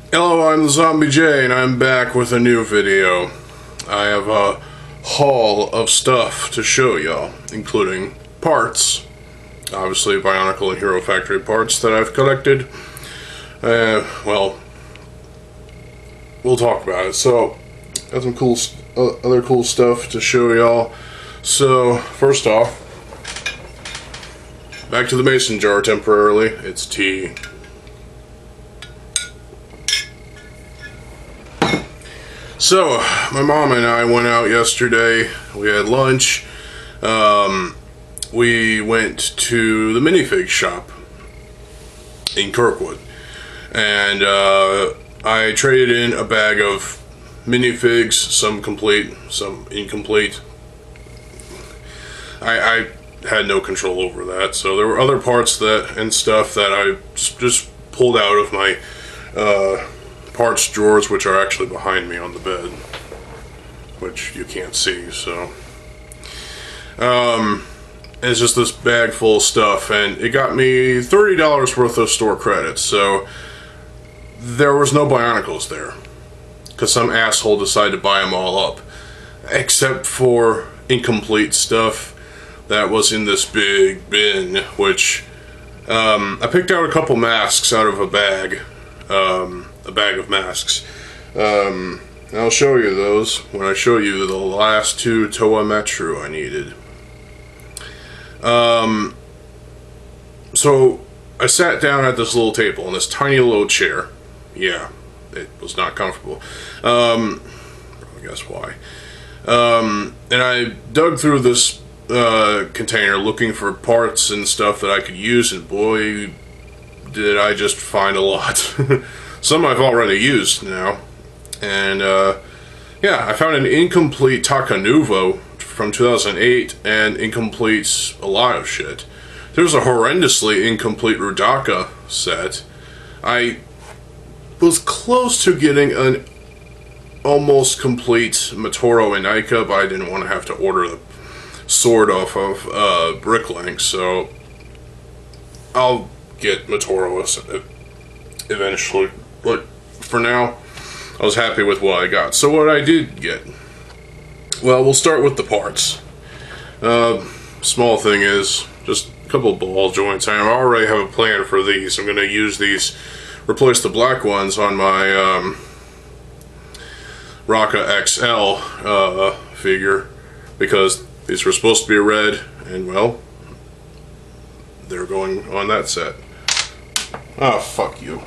Hello, I'm TheZOMBIEJ, and I'm back with a new video. I have a haul of stuff to show y'all, including parts. Obviously, Bionicle and Hero Factory parts that I've collected. Well, we'll talk about it. So, got some cool, other cool stuff to show y'all. So, first off, back to the mason jar temporarily. It's tea. So, my mom and I went out yesterday. We had lunch. We went to the minifig shop in Kirkwood. And I traded in a bag of minifigs, some complete, some incomplete. I had no control over that. So there were other parts and stuff that I just pulled out of my parts drawers, which are actually behind me on the bed, which you can't see. So it's just this bag full of stuff, and it got me $30 worth of store credits. So there was no Bionicles there because some asshole decided to buy them all up, except for incomplete stuff that was in this big bin, which I picked out a couple masks out of a bag of masks. I'll show you those when I show you the last two Toa Metru I needed. So I sat down at this little table in this tiny little chair. Yeah, it was not comfortable. Probably guess why. And I dug through this container looking for parts and stuff that I could use, and boy, did I just find a lot. Some I've already used now. And yeah, I found an incomplete Takanuvo from 2008 and incomplete a lot of shit. There's a horrendously incomplete Rudaka set. I was close to getting an almost complete Matoro and Ica, but I didn't want to have to order the sword off of Bricklink, so I'll get Matoro eventually. But for now, I was happy with what I got. So what I did get, well, we'll start with the parts. Small thing is just a couple of ball joints. I already have a plan for these. I'm going to use these, replace the black ones on my Raka XL figure, because these were supposed to be red, and well, they're going on that set. Ah, fuck you.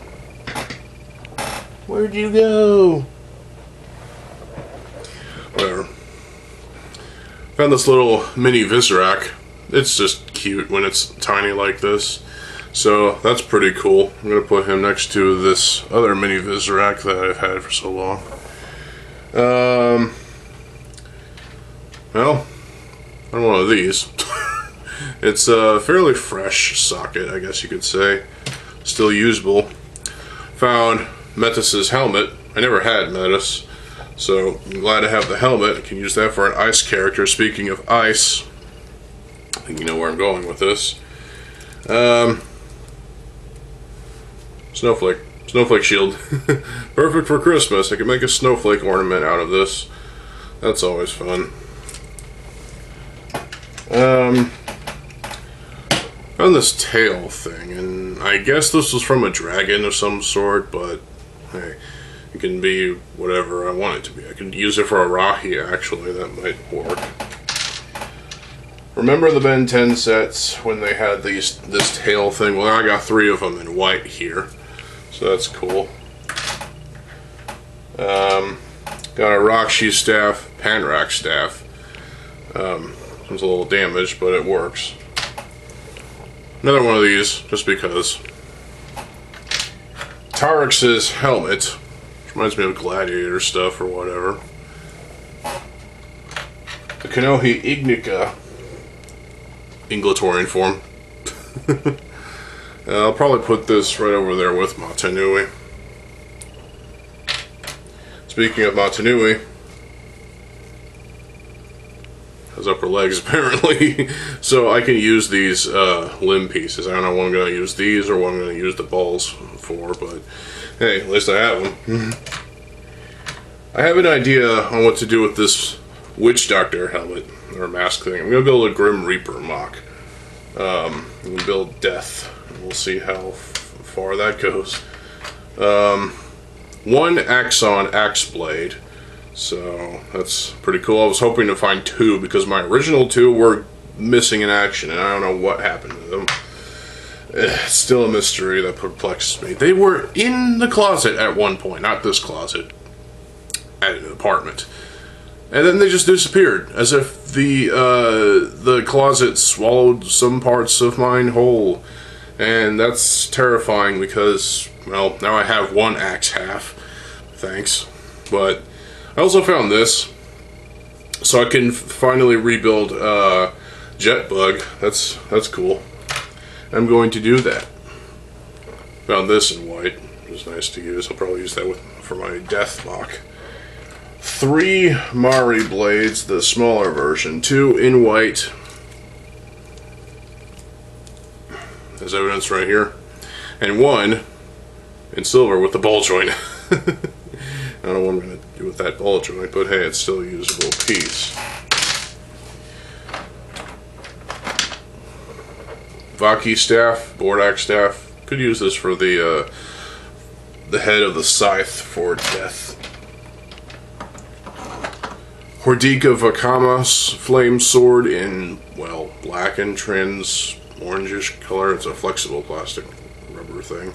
Where'd you go? Whatever. Found this little mini Visorak. It's just cute when it's tiny like this. So that's pretty cool. I'm gonna put him next to this other mini Visorak that I've had for so long. Well, on one of these. It's a fairly fresh socket, I guess you could say. Still usable. Found Metis's helmet. I never had Metis, so I'm glad to have the helmet. I can use that for an ice character. Speaking of ice, I think you know where I'm going with this. Snowflake shield. Perfect for Christmas. I can make a snowflake ornament out of this. That's always fun. Found this tail thing, and I guess this was from a dragon of some sort, but hey, it can be whatever I want it to be. I could use it for a Rahi, actually. That might work. Remember the Ben 10 sets when they had this tail thing? Well, I got 3 of them in white here, so that's cool. Got a Rakshi staff, Panrak staff. It's a little damaged, but it works. Another one of these, just because. Tarix's helmet, which reminds me of gladiator stuff or whatever. The Kanohi Ignica Inglatorian form. I'll probably put this right over there with Matanui. Speaking of Matanui, his upper legs apparently. So I can use these limb pieces. I don't know what I'm going to use these or what I'm going to use the balls for, but hey, at least I have them. I have an idea on what to do with this witch doctor helmet or mask thing. I'm going to build a Grim Reaper mock. I'm going to build Death. We'll see how far that goes. One Axon Axe Blade. So that's pretty cool. I was hoping to find two because my original two were missing in action and I don't know what happened to them. It's still a mystery that perplexes me. They were in the closet at one point, not this closet, at an apartment. And then they just disappeared, as if the closet swallowed some parts of mine whole. And that's terrifying because, well, now I have one axe half. Thanks. But I also found this, so I can finally rebuild Jetbug. That's cool. I'm going to do that. Found this in white. It was nice to use. I'll probably use that for my Death mock. 3 Mari blades, the smaller version. 2 in white. There's evidence right here. And 1 in silver with the ball joint. I don't know what I'm going to do with that ball joint, but hey, it's still a usable piece. Vaki staff, Bordak staff. Could use this for the head of the scythe for Death. Hordika Vakamas flame sword in, well, black and trans orangish color. It's a flexible plastic rubber thing.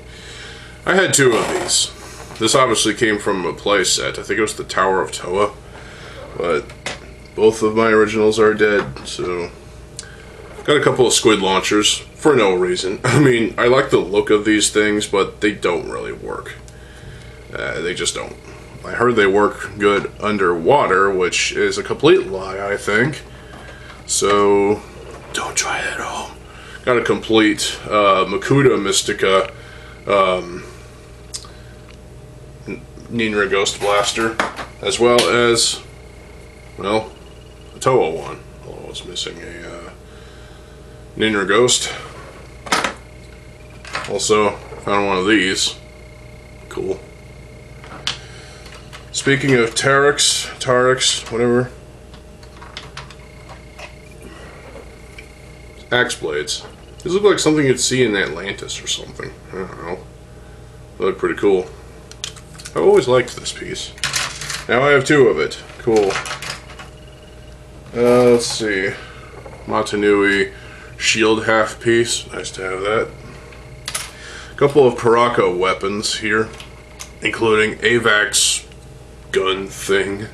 I had 2 of these. This obviously came from a play set. I think it was the Tower of Toa. But both of my originals are dead, so got a couple of squid launchers for no reason. I mean, I like the look of these things, but they don't really work. They just don't. I heard they work good underwater, which is a complete lie, I think. So, don't try it at home. Got a complete Makuta Mystica Ninra Ghost Blaster, as well as, well, a Toa one. Although I was missing a Ninra Ghost. Also, found one of these. Cool. Speaking of Tarix, whatever. Axe blades. These look like something you'd see in Atlantis or something. I don't know. They look pretty cool. I've always liked this piece. Now I have 2 of it. Cool. Let's see. Matanui shield half piece. Nice to have that. A couple of Paraka weapons here, including Avac's gun thing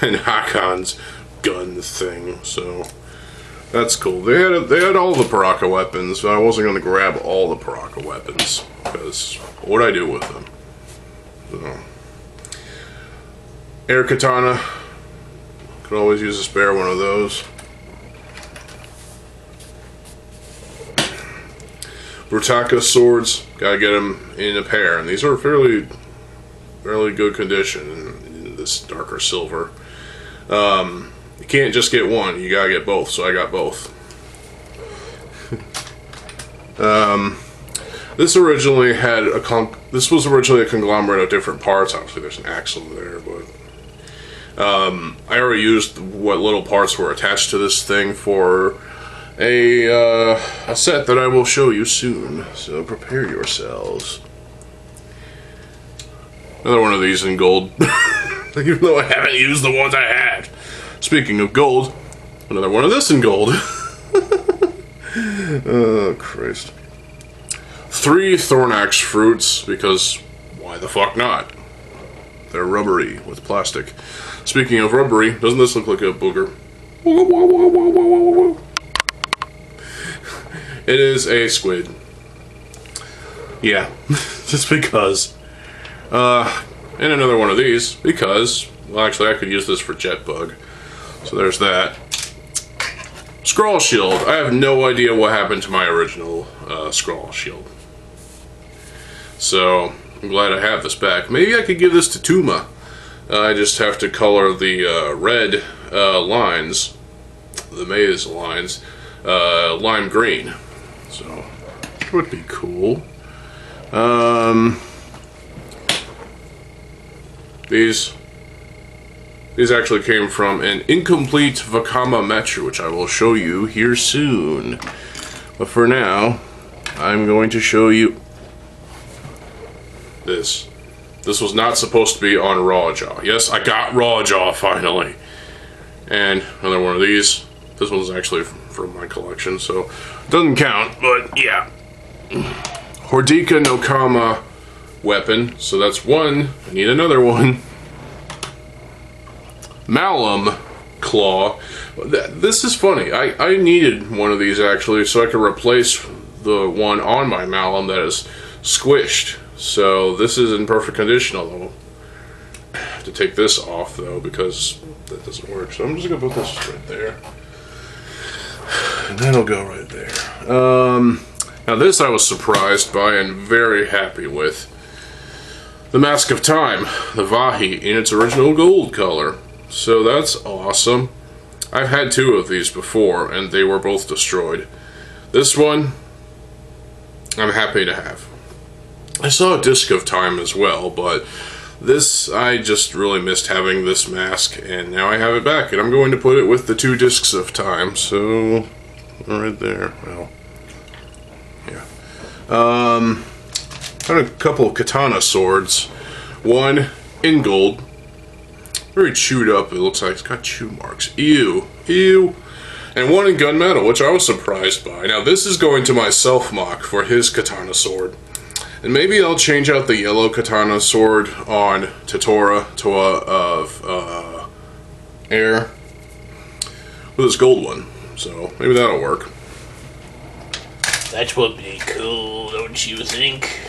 and Hakon's gun thing. So that's cool. They had all the Paraka weapons, but I wasn't going to grab all the Paraka weapons because what would I do with them? So, Air Katana. Could always use a spare one of those. Brutaka swords. Gotta get them in a pair, and these are fairly good condition in this darker silver. You can't just get one, you gotta get both, so I got both. This was originally a conglomerate of different parts. Obviously there's an axle there, but I already used what little parts were attached to this thing for a set that I will show you soon, so prepare yourselves. Another one of these in gold, even though I haven't used the ones I had. Speaking of gold, another one of this in gold. Oh, Christ. 3 Thornax fruits, because why the fuck not? They're rubbery with plastic. Speaking of rubbery, doesn't this look like a booger? It is a squid. Yeah, just because. And another one of these, because, well, actually I could use this for Jetbug. So there's that. Skrull shield. I have no idea what happened to my original Skrull shield. So I'm glad I have this back. Maybe I could give this to Tuma. I just have to color the red lines the maze lines, lime green. So, it would be cool. These actually came from an incomplete Vakama Metro, which I will show you here soon. But for now, I'm going to show you this. This was not supposed to be on Rawjaw. Yes, I got Rawjaw finally. And another one of these. This one's actually from my collection, so it doesn't count, but yeah. Hordika no Kama weapon. So that's one. I need another one. Malum Claw. This is funny. I needed one of these actually so I could replace the one on my Malum that is squished. So this is in perfect condition, although I have to take this off though because that doesn't work. So I'm just gonna put this right there. And that'll go right there. Now this I was surprised by and very happy with. The Mask of Time, the Vahi, in its original gold color. So that's awesome. I've had two of these before and they were both destroyed. This one, I'm happy to have. I saw a Disc of Time as well, but this, I just really missed having this mask, and now I have it back, and I'm going to put it with the two Discs of Time, so right there. Well, yeah. Got a couple of katana swords. One in gold, very chewed up. It looks like it's got chew marks. Ew, ew. And one in gunmetal, which I was surprised by. Now this is going to my self-mock for his katana sword. And maybe I'll change out the yellow katana sword on Totora of Air with this gold one. So maybe that'll work. That would be cool, don't you think?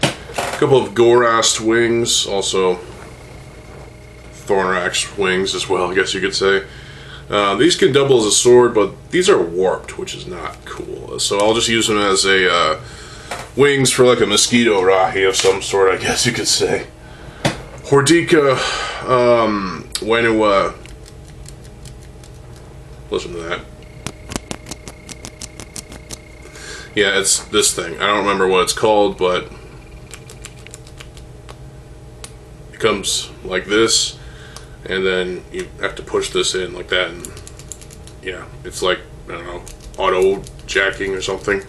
A couple of Gorast wings, also Thornax wings as well, I guess you could say. These can double as a sword, but these are warped, which is not cool. So I'll just use them as a wings for like a mosquito rahi of some sort, I guess you could say. Hordika, Wenua. Listen to that. Yeah, it's this thing. I don't remember what it's called, but it comes like this, and then you have to push this in like that, and yeah, it's like, I don't know, auto jacking or something.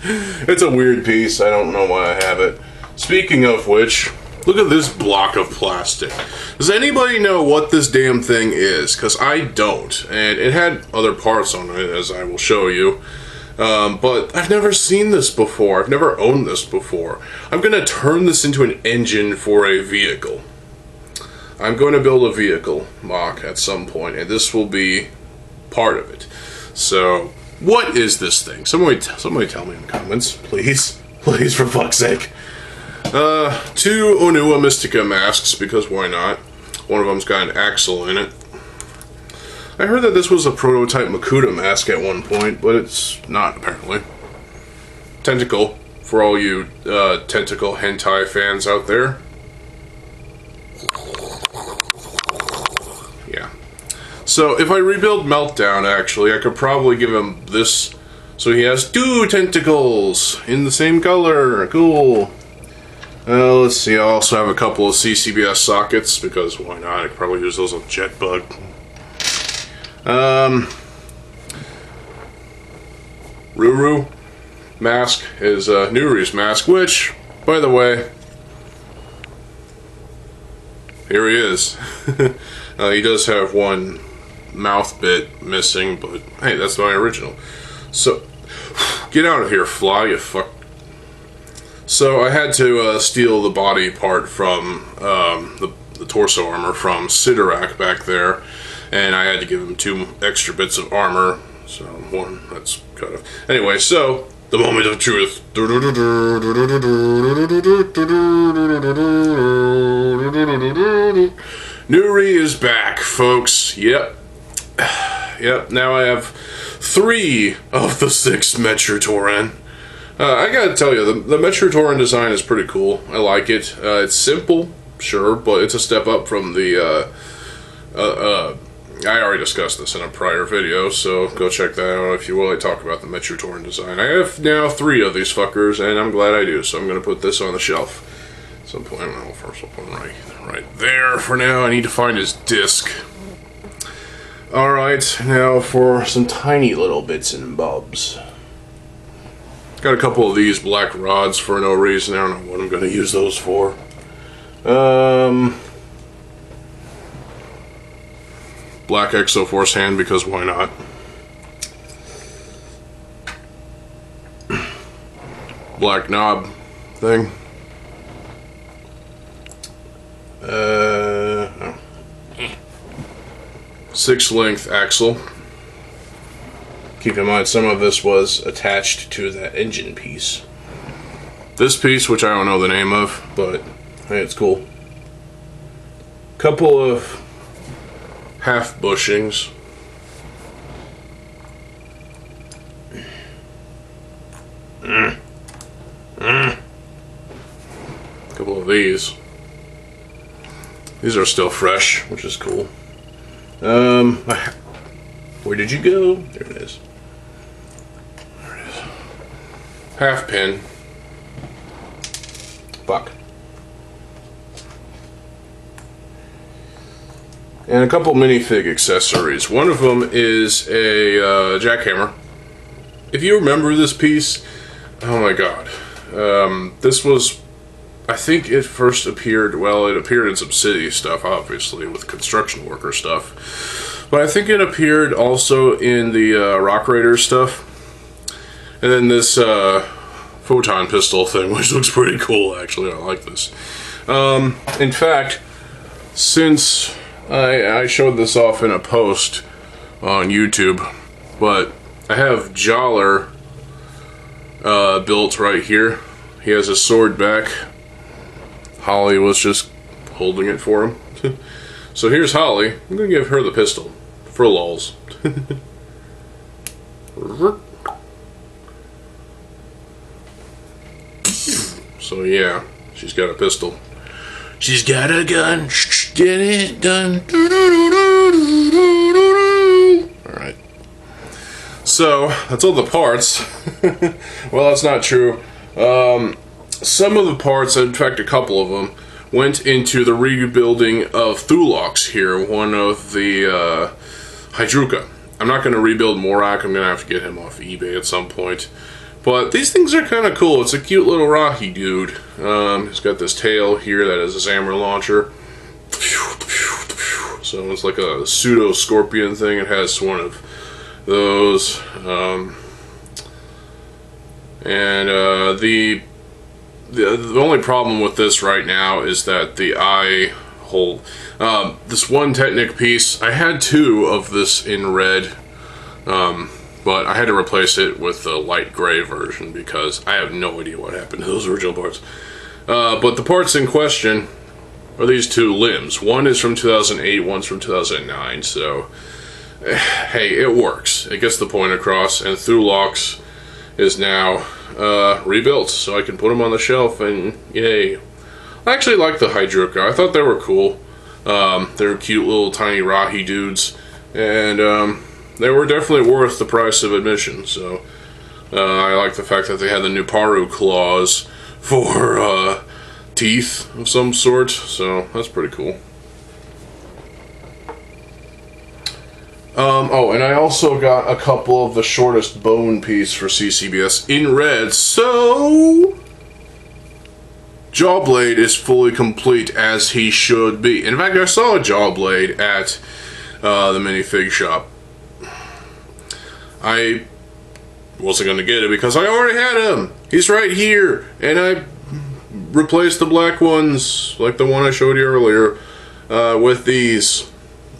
It's a weird piece. I don't know why I have it. Speaking of which, look at this block of plastic. Does anybody know what this damn thing is? Because I don't. And it had other parts on it, as I will show you. But I've never seen this before. I've never owned this before. I'm going to turn this into an engine for a vehicle. I'm going to build a vehicle mock at some point, and this will be part of it. So, what is this thing? Somebody tell me in the comments, please. Please, for fuck's sake. Two Onua Mystica masks, because why not? One of them's got an axle in it. I heard that this was a prototype Makuta mask at one point, but it's not, apparently. Tentacle, for all you tentacle hentai fans out there. Yeah. So, if I rebuild Meltdown, actually, I could probably give him this. So he has two tentacles in the same color. Cool. Let's see, I also have a couple of CCBS sockets, because why not? I could probably use those on Jetbug. Ruru mask is Nuri's mask, which, by the way, here he is. He does have one mouth bit missing, but hey, that's my original. So, get out of here, fly, you fuck. So I had to steal the body part from the torso armor from Sidorak back there, and I had to give him 2 extra bits of armor. So one that's kind of anyway. So the moment of truth. Nuri is back, folks. Yep. Yep. Now I have 3 of the 6 Metrotoran. I gotta tell you, the Metrotoran design is pretty cool. I like it. It's simple, sure, but it's a step up from the I already discussed this in a prior video, so go check that out if you will. I talk about the Metro Torn design. I have now 3 of these fuckers, and I'm glad I do, so I'm going to put this on the shelf. At some point, well, first I'll put him right there for now. I need to find his disc. Alright, now for some tiny little bits and bobs. Got a couple of these black rods for no reason. I don't know what I'm going to use those for. Black Exoforce hand, because why not? Black knob thing. Oh. 6-length axle. Keep in mind, some of this was attached to that engine piece. This piece, which I don't know the name of, but hey, it's cool. Couple of half bushings. Couple of these. These are still fresh, which is cool. Where did you go? There it is. There it is. Half pin. Fuck. And a couple minifig accessories. One of them is a jackhammer. If you remember this piece, oh my god. This was, I think it first appeared, well, it appeared in some city stuff, obviously, with construction worker stuff. But I think it appeared also in the Rock Raider stuff. And then this photon pistol thing, which looks pretty cool, actually. I like this. In fact, since I showed this off in a post on YouTube, but I have Joller built right here. He has a sword back. Holly was just holding it for him. So here's Holly. I'm gonna give her the pistol for lulz. So yeah, she's got a pistol. She's got a gun. Get it done. Alright. So, that's all the parts. Well, that's not true. Some of the parts, in fact a couple of them, went into the rebuilding of Thulox here, one of the Hydruka. I'm not going to rebuild Morak, I'm going to have to get him off eBay at some point. But these things are kind of cool. It's a cute little Rocky dude. He's got this tail here that is a Zammer launcher. So it's like a pseudo scorpion thing. It has one of those. The only problem with this right now is that the eye hole. This one Technic piece, I had 2 of this in red. But I had to replace it with the light gray version because I have no idea what happened to those original parts. But the parts in question are these 2 limbs. One is from 2008, one's from 2009, so hey, it works. It gets the point across, and Thulox is now rebuilt, so I can put them on the shelf, and yay. I actually like the Hydruka. I thought they were cool. They're cute little tiny Rahi dudes, and they were definitely worth the price of admission, so I like the fact that they had the new Paru claws for teeth of some sort, so that's pretty cool. Oh, and I also got a couple of the shortest bone piece for CCBS in red, so Jawblade is fully complete as he should be. In fact, I saw a Jawblade at the minifig shop. I wasn't going to get it because I already had him. He's right here. And I replaced the black ones, like the one I showed you earlier, with these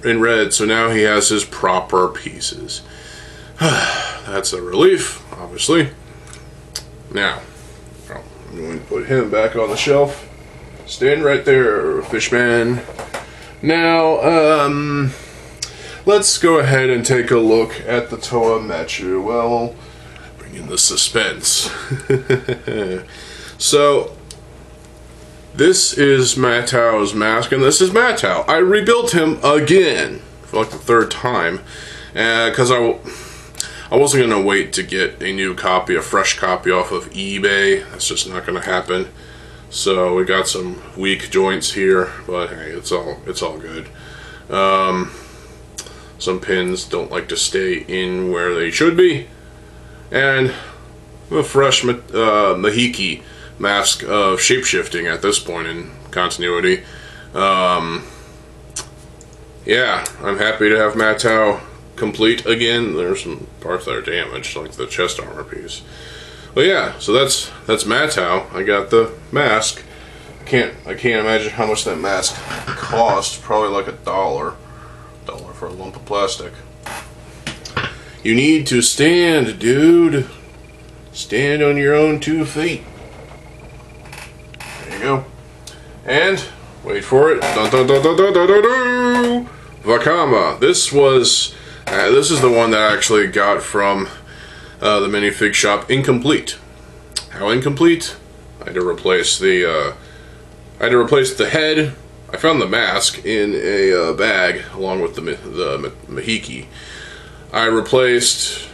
in red. So now he has his proper pieces. That's a relief, obviously. Now, I'm going to put him back on the shelf. Stand right there, Fishman. Now, let's go ahead and take a look at the TheZOMBIEJ. Well, bring in the suspense. So, this is Matao's mask, and this is Matao. I rebuilt him again for like the third time, because I wasn't gonna wait to get a fresh copy off of eBay. That's just not gonna happen. So we got some weak joints here, but hey, it's all good. Some pins don't like to stay in where they should be, and a fresh Mahiki mask of shapeshifting at this point in continuity. Yeah, I'm happy to have Matau complete again. There's some parts that are damaged, like the chest armor piece. But yeah, so that's Matau. I got the mask. I can't imagine how much that mask cost. Probably like $1 for a lump of plastic. You need to stand, dude. Stand on your own 2 feet. There you go. And wait for it. Dun, dun, dun, dun, dun, dun, dun, dun. Vakama. This is the one that I actually got from the minifig shop, incomplete. How incomplete? I had to replace the head. I found the mask in a bag along with the Mahiki. I replaced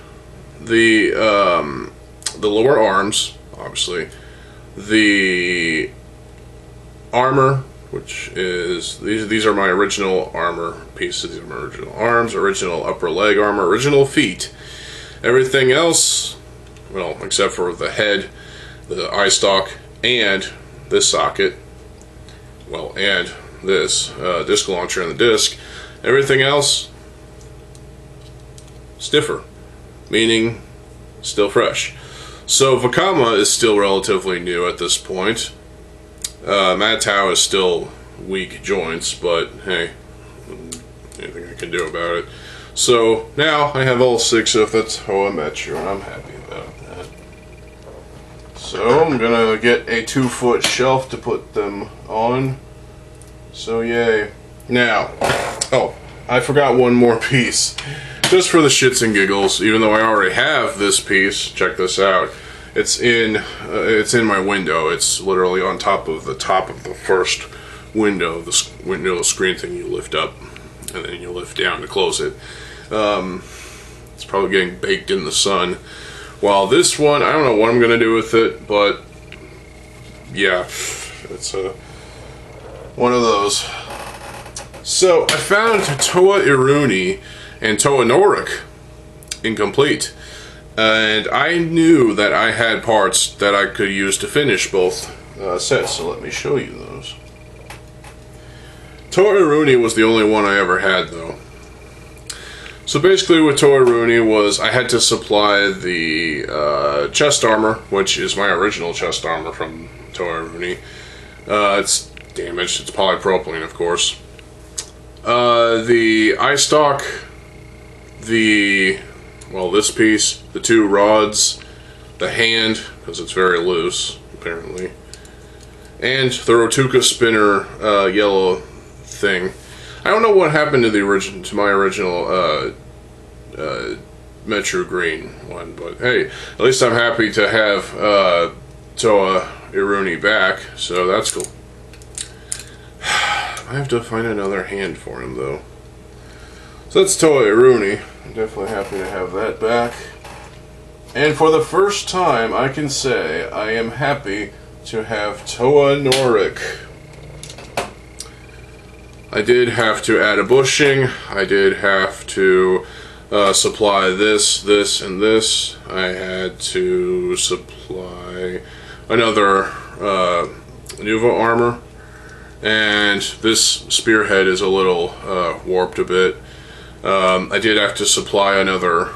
the lower arms, obviously, the armor, which is these are my original armor pieces. These are my original arms, original upper leg armor, original feet. Everything else, well, except for the head, the eye stalk, and this socket, well, and this disc launcher and the disc, everything else stiffer, meaning still fresh. So Vakama is still relatively new at this point. Matau is still weak joints, but hey, anything I can do about it. So now I have all 6 of the TheZOMBIEJ, and I'm happy about that. So I'm gonna get a 2-foot shelf to put them on. So yay. Now, oh, I forgot one more piece. Just for the shits and giggles, even though I already have this piece, check this out. It's in my window. It's literally on top of the first window, the window screen thing you lift up, and then you lift down to close it. It's probably getting baked in the sun. While this one, I don't know what I'm gonna do with it, but yeah, it's one of those. So I found Toa Iruni and Toa Norik incomplete, and I knew that I had parts that I could use to finish both sets, so let me show you those. Toa Iruni was the only one I ever had, though. So basically what Toa Iruni was, I had to supply the chest armor, which is my original chest armor from Toa Iruni. It's damaged, it's polypropylene, of course. The eye stalk, this piece, the 2 rods, the hand, because it's very loose, apparently, and the Rotuka spinner yellow thing. I don't know what happened to my original Metro Green one, but hey, at least I'm happy to have Toa Iruni back, so that's cool. I have to find another hand for him, though. So that's Toa Iruni. I'm definitely happy to have that back. And for the first time, I can say I am happy to have Toa Norik. I did have to add a bushing. I did have to supply this, and this. I had to supply another Nuva armor. And this spearhead is a little warped a bit. I did have to supply another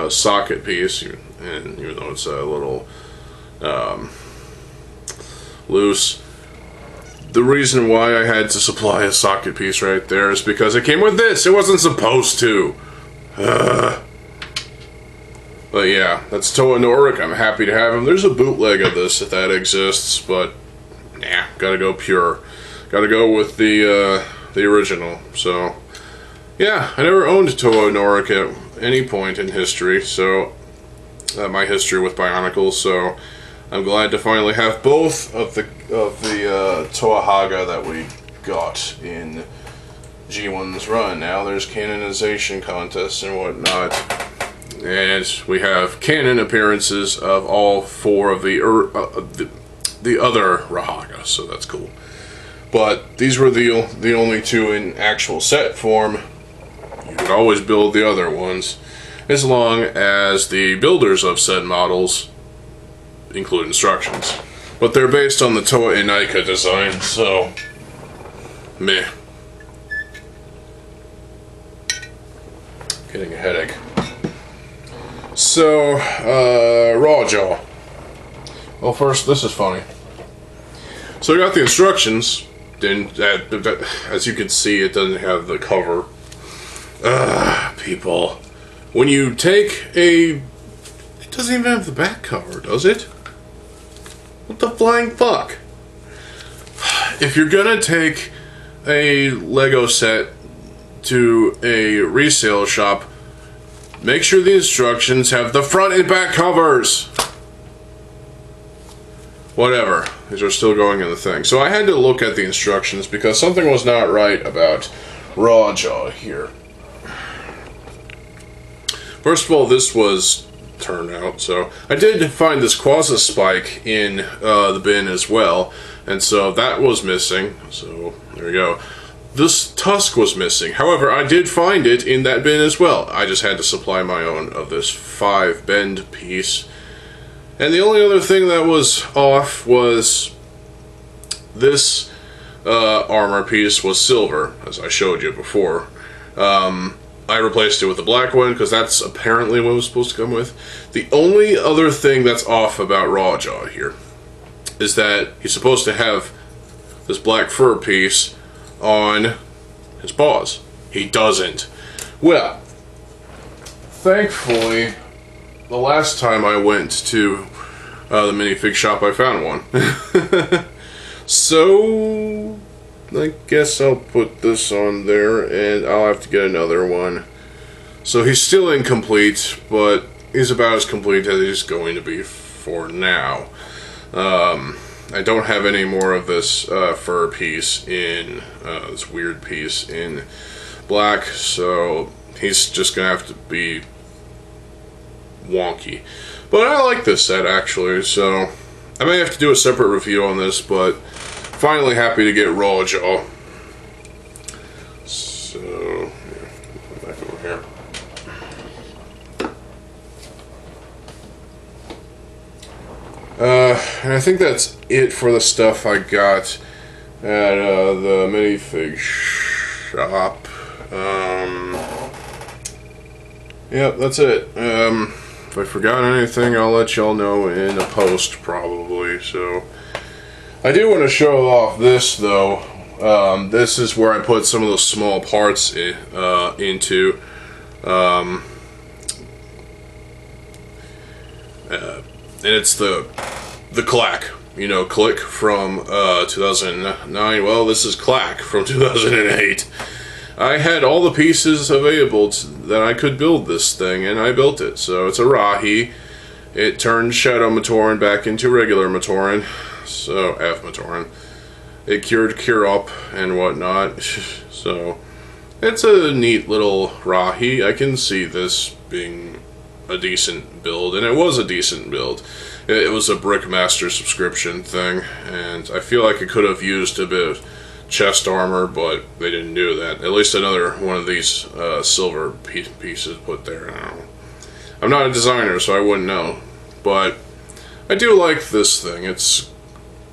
socket piece, and even though it's a little loose. The reason why I had to supply a socket piece right there is because it came with this. It wasn't supposed to. But yeah, that's Toa Norik. I'm happy to have him. There's a bootleg of this if that exists, but nah, gotta go pure. Gotta go with the original. So yeah, I never owned Toa Norik at any point in history. So my history with Bionicles. So I'm glad to finally have both of the Toa Haga that we got in G1s run. Now there's canonization contests and whatnot. And we have canon appearances of all 4 of the other Rahaga, so that's cool. But these were the only 2 in actual set form. You could always build the other ones, as long as the builders of said models include instructions. But they're based on the Toa Inaika design, so meh. Getting a headache. So, Rawjaw. Well, first, this is funny. So I got the instructions. Didn't, as you can see, it doesn't have the cover. People. When you take it doesn't even have the back cover, does it? What the flying fuck? If you're gonna take a Lego set to a resale shop, make sure the instructions have the front and back covers. Whatever. These are still going in the thing. So I had to look at the instructions because something was not right about Rawjaw here. First of all, this was turned out, so I did find this Quasi Spike in the bin as well, and so that was missing. So there you go. This tusk was missing. However, I did find it in that bin as well. I just had to supply my own of this 5 bend piece. And the only other thing that was off was this armor piece was silver, as I showed you before. I replaced it with the black one because that's apparently what it was supposed to come with. The only other thing that's off about Rawjaw here is that he's supposed to have this black fur piece on his paws. He doesn't. Well, thankfully, the last time I went to the minifig shop, I found one. So I guess I'll put this on there, and I'll have to get another one. So he's still incomplete, but he's about as complete as he's going to be for now. I don't have any more of this fur piece in, this weird piece in black, so he's just going to have to be wonky. But I like this set, actually, so I may have to do a separate review on this, but finally happy to get Rawjaw. So, yeah, back over here. And I think that's it for the stuff I got at the minifig shop. Yep, that's it. If I forgot anything, I'll let y'all know in a post, probably. So, I do want to show off this, though. This is where I put some of those small parts into. And it's the Clack, you know, Click from 2009. Well, this is Clack from 2008. I had all the pieces available that I could build this thing, and I built it. So it's a Rahi. It turned Shadow Matoran back into regular Matoran, so F Matoran. It cured Kirop and whatnot, so it's a neat little Rahi. I can see this being a decent build, and it was a decent build. It was a Brickmaster subscription thing, and I feel like it could have used a bit of chest armor, but they didn't do that. At least another one of these silver pieces put there. I don't know. I'm not a designer, so I wouldn't know, but I do like this thing. It's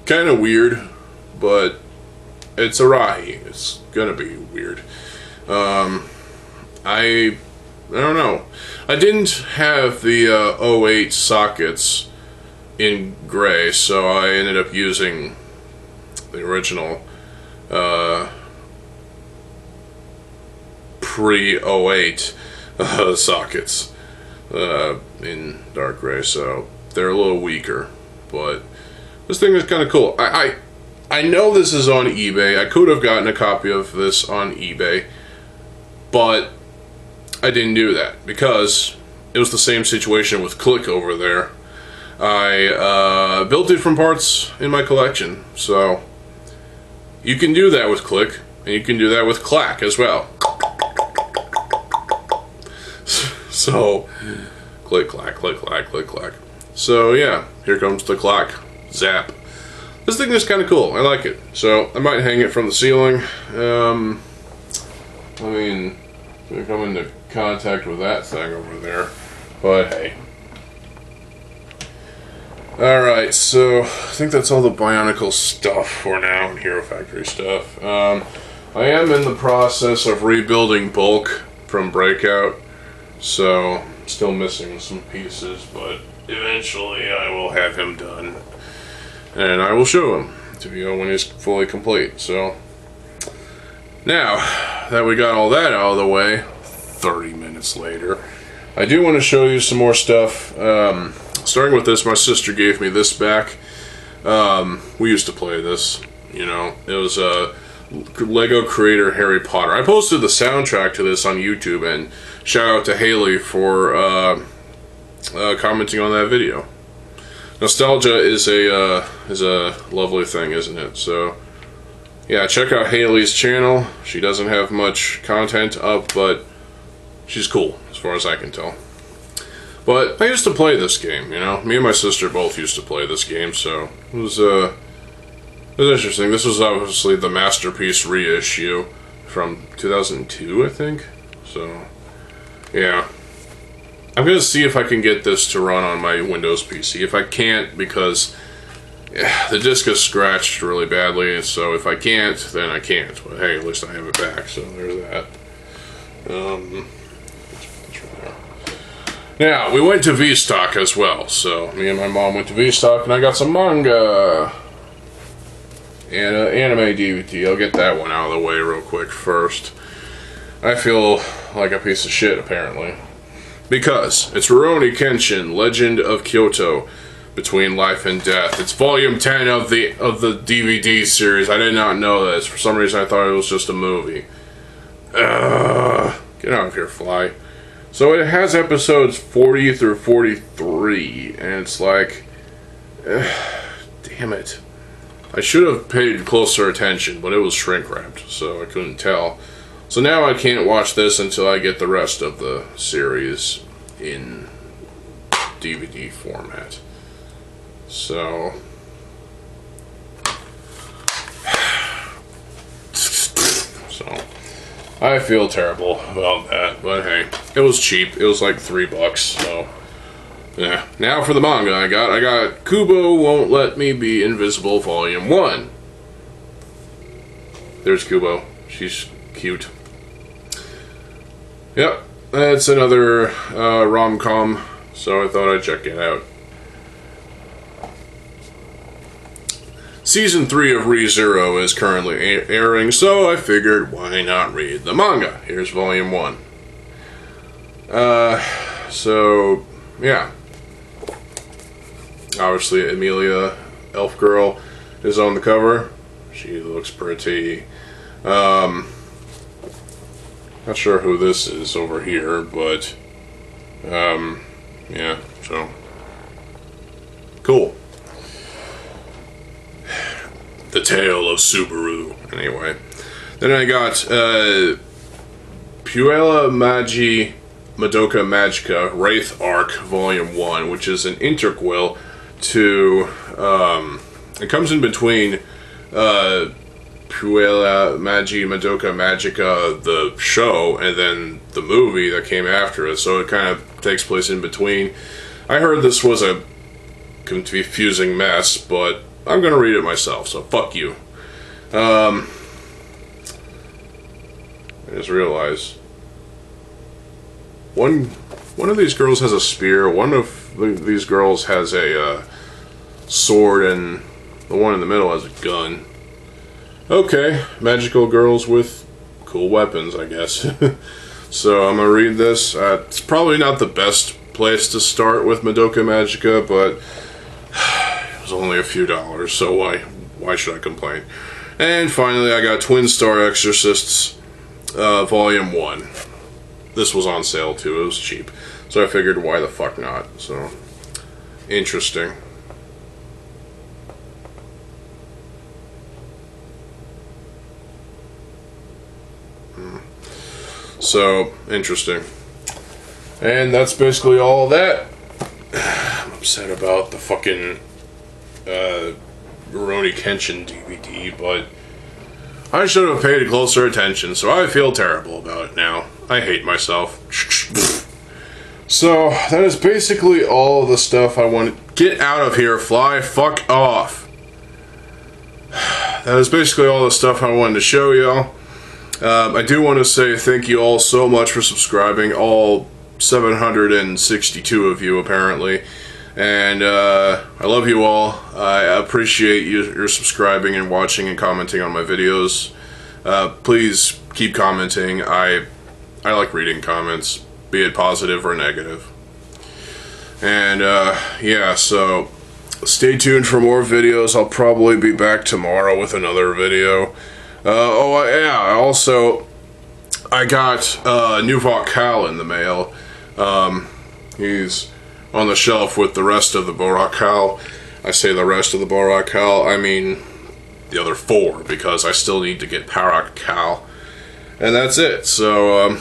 kind of weird, but it's a Rahi. It's gonna be weird. I don't know. I didn't have the 08 sockets in gray, so I ended up using the original pre-08 sockets in dark gray, so they're a little weaker, but this thing is kind of cool. I know this is on eBay. I could have gotten a copy of this on eBay, but I didn't do that because it was the same situation with Click over there. I built it from parts in my collection, so you can do that with Click. And you can do that with clack as well. So, click, clack, click, clack, click, clack. So yeah, here comes the clock. Zap. This thing is kind of cool. I like it. So I might hang it from the ceiling. I mean, we come into contact with that thing over there. But hey. Alright, so I think that's all the Bionicle stuff for now, and Hero Factory stuff. I am in the process of rebuilding Bulk from Breakout, so still missing some pieces, but eventually I will have him done. And I will show him to you when he's fully complete. So, now that we got all that out of the way, 30 minutes later, I do want to show you some more stuff. Starting with this, my sister gave me this back. We used to play this, you know. It was a Lego creator Harry Potter. I posted the soundtrack to this on YouTube, and shout out to Haley for commenting on that video. Nostalgia is a lovely thing, isn't it? So, yeah, check out Haley's channel. She doesn't have much content up, but she's cool, as far as I can tell. But I used to play this game, you know. Me and my sister both used to play this game, so it was interesting. This was obviously the Masterpiece reissue from 2002, I think. So, yeah. I'm going to see if I can get this to run on my Windows PC. If I can't, because the disc is scratched really badly, so if I can't, then I can't. But hey, at least I have it back, so there's that. Now, we went to V-Stock as well, so me and my mom went to V-Stock, and I got some manga and an anime DVD. I'll get that one out of the way real quick first. I feel like a piece of shit, apparently, because it's Rurouni Kenshin, Legend of Kyoto, Between Life and Death. It's volume 10 of the DVD series. I did not know this. For some reason, I thought it was just a movie. Get out of here, fly. So it has episodes 40 through 43, and it's like, damn it. I should have paid closer attention, but it was shrink wrapped, so I couldn't tell. So now I can't watch this until I get the rest of the series in DVD format. So, I feel terrible about that, but hey, it was cheap. It was like $3, so yeah. Now for the manga I got Kubo Won't Let Me Be Invisible Volume 1. There's Kubo. She's cute. Yep, that's another rom-com, so I thought I'd check it out. Season 3 of Re:Zero is currently airing, so I figured why not read the manga. Here's Volume 1. So, yeah. Obviously, Amelia, Elf Girl, is on the cover. She looks pretty. Not sure who this is over here, but, yeah, so. Cool. The Tale of Subaru. Anyway. Then I got Puella Magi Madoka Magica Wraith Arc Volume 1, which is an interquel to, it comes in between Puella Magi Madoka Magica, the show, and then the movie that came after it, so it kind of takes place in between. I heard this was a confusing mess, but I'm gonna read it myself, so fuck you. I just realized one of these girls has a spear, one of these girls has a sword, and the one in the middle has a gun. Okay, magical girls with cool weapons, I guess. So I'm gonna read this. It's probably not the best place to start with Madoka Magica, but it was only a few dollars, so why should I complain? And finally, I got Twin Star Exorcists Volume 1. This was on sale too, it was cheap. So I figured, why the fuck not? So, interesting. So, interesting. And that's basically all of that. I'm upset about the fucking Rurouni Kenshin DVD, but I should have paid closer attention, so I feel terrible about it now. I hate myself. So, that is basically all the stuff I want to get out of here, fly. Fuck off. That is basically all the stuff I wanted to show y'all. I do want to say thank you all so much for subscribing, all 762 of you apparently, and I love you all. I appreciate your subscribing and watching and commenting on my videos. Please keep commenting. I like reading comments, be it positive or negative. And yeah, so stay tuned for more videos. I'll probably be back tomorrow with another video. Oh yeah, I got new Cal in the mail. He's on the shelf with the rest of the Cal. I say the rest of the Cal, I mean the other 4, because I still need to get Cal. And that's it. So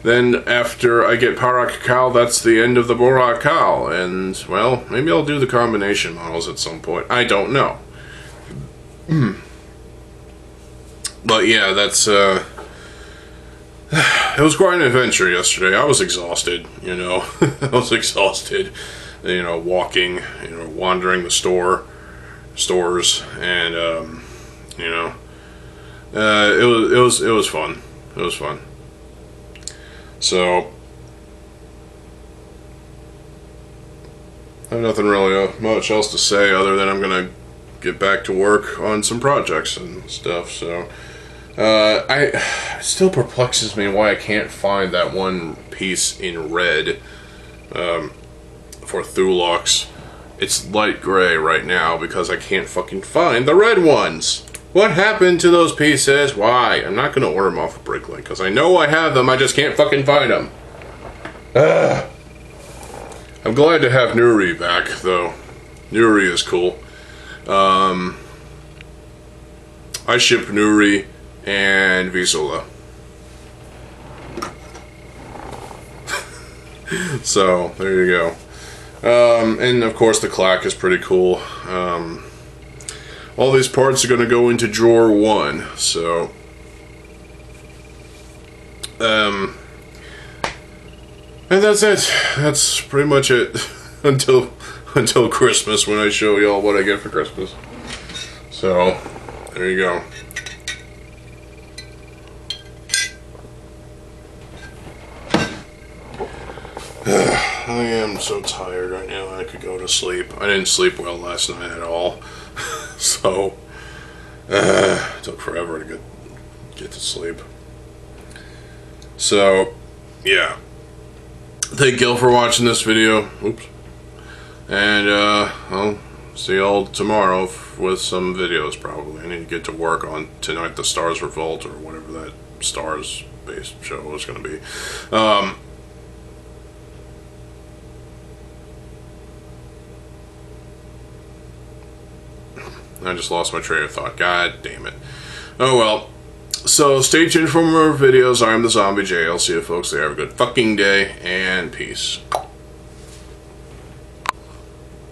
then after I get Cal, that's the end of the Cal. And well, maybe I'll do the combination models at some point. I don't know. But yeah, that's, it was quite an adventure yesterday. I was exhausted, you know. I was exhausted, you know, walking, you know, wandering the stores, and, you know, it was fun. It was fun. So, I have nothing really much else to say other than I'm gonna get back to work on some projects and stuff, so... it still perplexes me why I can't find that one piece in red for Thulux. It's light gray right now because I can't fucking find the red ones. What happened to those pieces? Why? I'm not going to order them off of Bricklink because I know I have them, I just can't fucking find them. I'm glad to have Nuri back, though. Nuri is cool. I ship Nuri and Visola. So, there you go. And of course the clack is pretty cool. All these parts are going to go into drawer 1, so... and that's it. That's pretty much it. until Christmas, when I show y'all what I get for Christmas. So, there you go. I am so tired right now, I could go to sleep. I didn't sleep well last night at all. So, it took forever to get to sleep. So, yeah. Thank y'all for watching this video. Oops. And, I'll see y'all tomorrow with some videos, probably. I need to get to work on Tonight the Stars Revolt, or whatever that Stars-based show is going to be. I just lost my train of thought. God damn it. Oh well. So stay tuned for more videos. I'm TheZOMBIEJ. I'll see you folks there. Have a good fucking day, and peace.